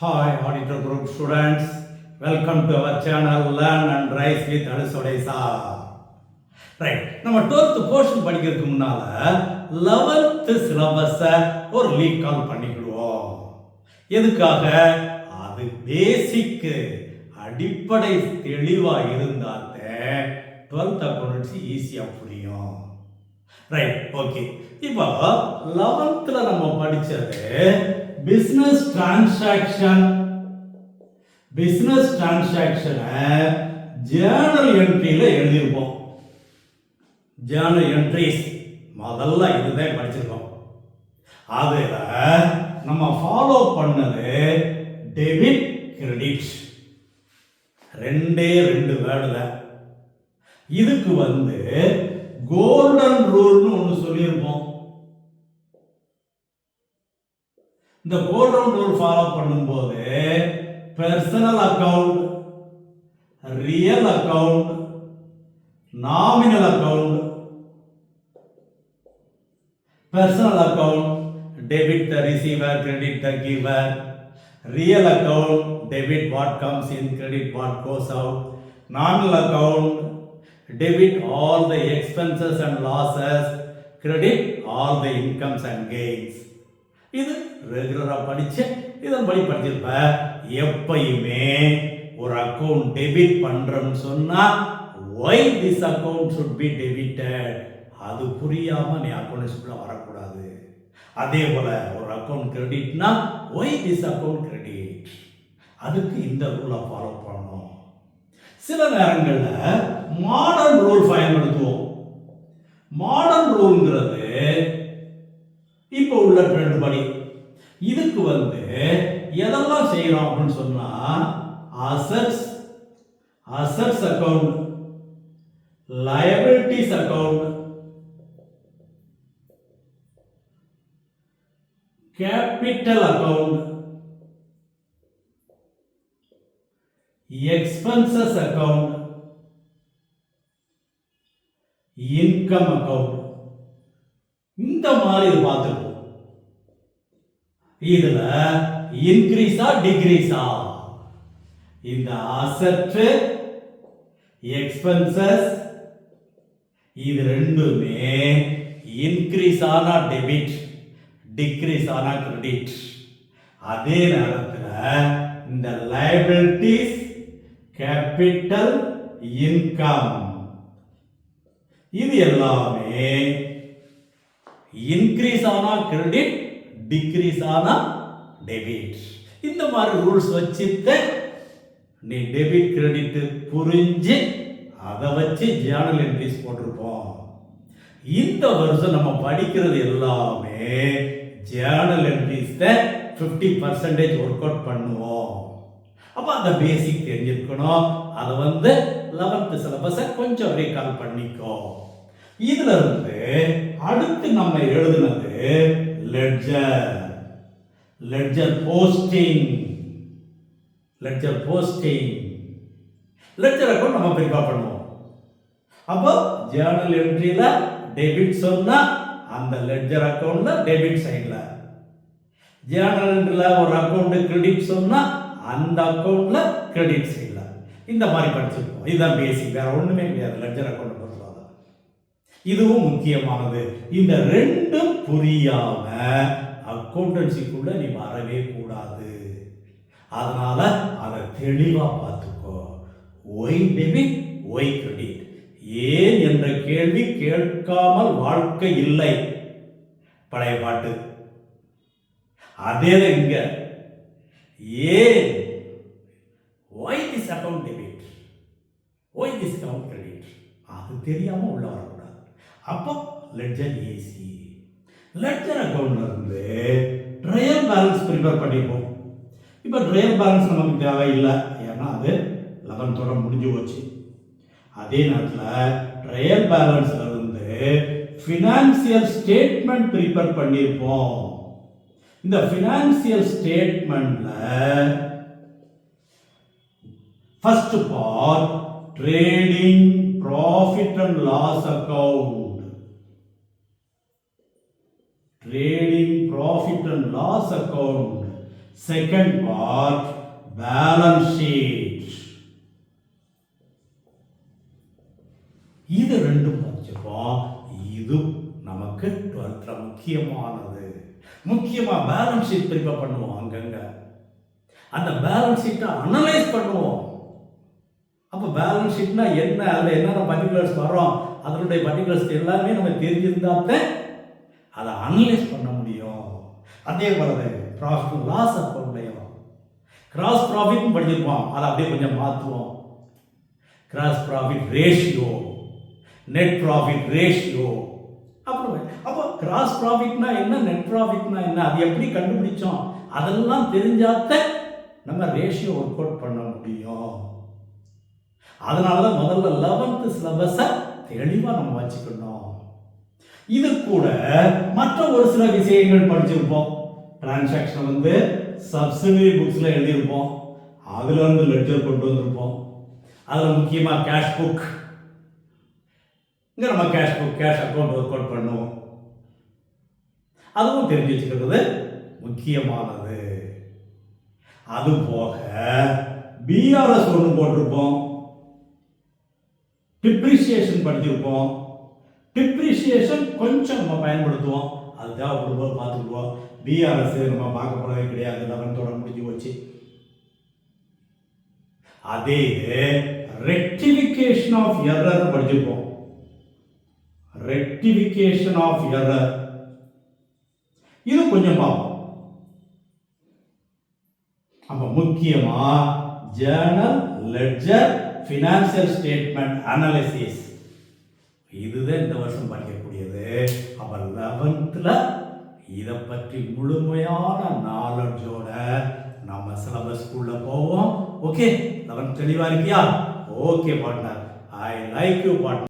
Hi, Auditor Group students. Welcome to our channel Learn and Rise with Alusodai Sir. Right, நம்ம 12th portion படிக்கிறதுக்கு முன்னால 11th சிலபஸை ஒரு recall பண்ணிக்கிடுவோம். எதுக்காக? அது பேசிக் அடிப்படை தெளிவா இருந்தாத்தே 12th அக்கௌண்டன்சி ஈஸியா புரியும். Right, okay. இப்போ 11th நம்ம படிச்சது பிசினஸ் டிரான்சாக்ஷனை ஜேர்னல் என்ட்ரியில எழுதியிருப்போம். ஜேர்னல் என்ட்ரிஸ் முதல்ல இதுதான் படிச்சிருக்கோம். அதுல நம்ம ஃபாலோ பண்ணது டெபிட் கிரெடிட், ரெண்டே வேர்டு தான். இதுக்கு கோல்டன் ரூல்னு ஒன்று சொல்லியிருப்போம். இந்த கோல்டன் ரூல் ஃபாலோ பண்ணும்போது personal account, real account, nominal account. Personal account debit the receiver, credit the giver. Real account debit what comes in, credit what goes out. Nominal account debit all the expenses and losses, credit all the incomes and gains. இது ரெகுலரா படிச்சு இதன்படி படிச்சிருப்ப. எப்பயுமே ஒரு account debit பண்றோம்னு சொன்னா why this account should be debited, அது புரியாம நீ அக்கவுண்ட்ஸ்க்குள்ள வரக்கூடாது. அதே போல ஒரு account கிரெடிட்னா why this account credit, அதுக்கு இந்த ரூலை ஃபாலோ பண்ணணும். சில நேரங்களில் மாடர்ன் ரூல் பயன்படுத்துவோம். மாடர்ன் ரூல்ங்கிறது இப்போ உள்ள ட்ரெண்ட் படி. இதுக்கு எதெல்லாம் செய்யறோம் அப்படின்னு சொன்னா assets account, liabilities account, capital account, expenses account, income account, இந்த மாதிரி பார்த்துருப்போம். இதுல இன்க்ரீஸா டிக்ரீஸா, இந்த அசெட் எக்ஸ்பென்சஸ் இது ரெண்டுமே இன்க்ரீஸ் ஆனா டெபிட், டிக்ரீஸ் ஆனா கிரெடிட். அதே நேரத்தில் இந்த liabilities, capital, income இது எல்லாமே இன்க்ரீஸ் ஆனா கிரெடிட், டிக்ரீஸ் ஆனா டெபிட். இந்த மாதிரி ரூல்ஸ் வச்சுட்டு நீ டெபிட் கிரெடிட் புரிஞ்சு அதை வச்சு ஜேர்னல் என்ட்ரிஸ் போட்டிருப்போம். இந்த வருஷம் நம்ம படிக்கிறது எல்லாமே ஜேர்னல் என்ட்ரிஸ் 50% ஒர்க் அவுட் பண்ணுவோம். அப்போ அந்த பேசிக் தெரிஞ்சிருக்கணும். அதை 11th சிலபஸை கொஞ்சம் ரீகால் பண்ணிக்கோ. இதுல அடுத்து நம்ம எழுதுனது லெட்ஜர் போஸ்டிங். லெட்ஜர் அக்கவுண்ட் நம்ம ப்ரிப்பேர் பண்ணுவோம். அப்போ ஜேர்னல் என்ட்ரியில டெபிட் சொன்னா அந்த லெட்ஜர் அக்கவுண்ட்ல டெபிட் சைட்ல, ஜேர்னல்ல ஒரு அக்கவுண்ட் கிரெடிட் சொன்னா அந்த அக்கவுண்ட்ல கிரெடிட் சைட்ல. இந்த மாதிரி படிச்சிருக்கோம். இதுதான் பேசிக், வேற ஒண்ணுமே கிடையாது லெட்ஜர் அக்கவுண்ட் பொறுத்தவரை. இதுவும் முக்கியமானது. இந்த ரெண்டும் புரியாம அக்கவுண்டன்சிக்குள்ள நீ வரவே கூடாது. அதனால அதை தெளிவா பார்த்துக்கோ. ஒய் டெபிட், ஒய் கிரெடிட், ஏன் என்ற கேள்வி கேட்காமல் வாழ்க்கை இல்லை, பழைய பாட்டு. அதே இங்க ஏன், why this account debit, why this account credit, அது தெரியாம உள்ள வரக்கூடாது. அப்போ லெட்ஜர் ஏசி. லெட்ஜர் அக்கவுண்ட்ல ட்ரையல் பேலன்ஸ் ப்ரிப்பேர் பண்ணிப்போம். இப்போ ட்ரையல் பேலன்ஸ் நமக்கு தேவையில்லை, ஏன்னா அது 11th முடிஞ்சு போச்சு. அதே நேரத்தில் ட்ரையல் பேலன்ஸ்ல ஃபினான்சியல் ஸ்டேட்மெண்ட் ப்ரிப்பேர் பண்ணியிருப்போம். இந்த ஃபினான்சியல் ஸ்டேட்மெண்ட்ல first part trading profit and loss account. Trading profit and loss account, second part balance sheet. இது ரெண்டும் படிச்சிருப்போம். இது நமக்கு 12th முக்கியமானது. முக்கியமா பேலன்ஸ் ஷீட் ப்ரிப்பேர் பண்ணுவோம். அங்கங்க அந்த பேலன்ஸ் ஷீட்டை அனலைஸ் பண்ணுவோம். அப்போ பேலன்ஸ் ஷீட்னா என்ன, அதில் என்னென்ன பர்டிகுலர்ஸ் வரோம், அதனுடைய பர்டிகுலர்ஸ் எல்லாமே நம்ம தெரிஞ்சிருந்தாத்தான் அதை அனலைஸ் பண்ண முடியும். அதே போல ப்ராஃபிட் லாஸ் அக்கௌண்ட்லையும் கிராஸ் ப்ராஃபிட் படிச்சிருப்போம். அதை அப்படியே கொஞ்சம் மாற்றுவோம். Gross profit ratio, net profit ratio. அப்போ கிராஸ் ப்ராஃபிட்னா என்ன, நெட் ப்ராஃபிட்னா என்ன, அது எப்படி கண்டுபிடிச்சோம், அதெல்லாம் தெரிஞ்சாத்த நம்ம ரேஷியோ ஒர்க் அவுட் பண்ண முடியும். அதனால தான் முதல்ல 11th சிலபஸை தெளிவாக நம்ம வச்சுக்கணும். இது கூட மற்ற ஒரு சில விஷயங்கள் படிச்சிருப்போம். டிரான்சாக்ஷன் சப்சிடரி புக்ஸில் எழுதியிருப்போம். அதுல இருந்து லெட்ஜர் கொண்டு வந்திருப்போம். அதில் முக்கியமாக கேஷ் புக், இங்கே நம்ம cash book, cash account work out பண்ணுவோம். அதுவும் தெரிஞ்சு வச்சுக்கிறது முக்கியமானது. அது போக பிஆர்எஸ் ஒன்று போட்டிருப்போம். டிப்ரிசியேஷன் படிச்சிருப்போம். டிப்ரிசியேஷன் கொஞ்சம் நம்ம பயன்படுத்துவோம். அது தேவைப்படும் போது பார்த்துக்குவோம். பிஆர்எஸ் நம்ம பார்க்க போறதே கிடையாது, 11th முடிஞ்சு போச்சு. அதே ரெக்டிஃபிகேஷன் ஆஃப் எரர் படிச்சிருப்போம். ரெக்டிஃபிகேஷன் ஆஃப் எரர் இது கொஞ்சம் பார்ப்போம். அப்ப முக்கியமா journal, ledger, financial statement analysis, இதுதான் இந்த வருஷம் படிக்கக்கூடியது. அப்ப 11th இதை பற்றி முழுமையான நாலேஜோட நம்ம சிலபஸ்க்குள்ள போவோம். ஓகே, 11th தெளிவா இருக்கியா? Okay partner, I like you partner.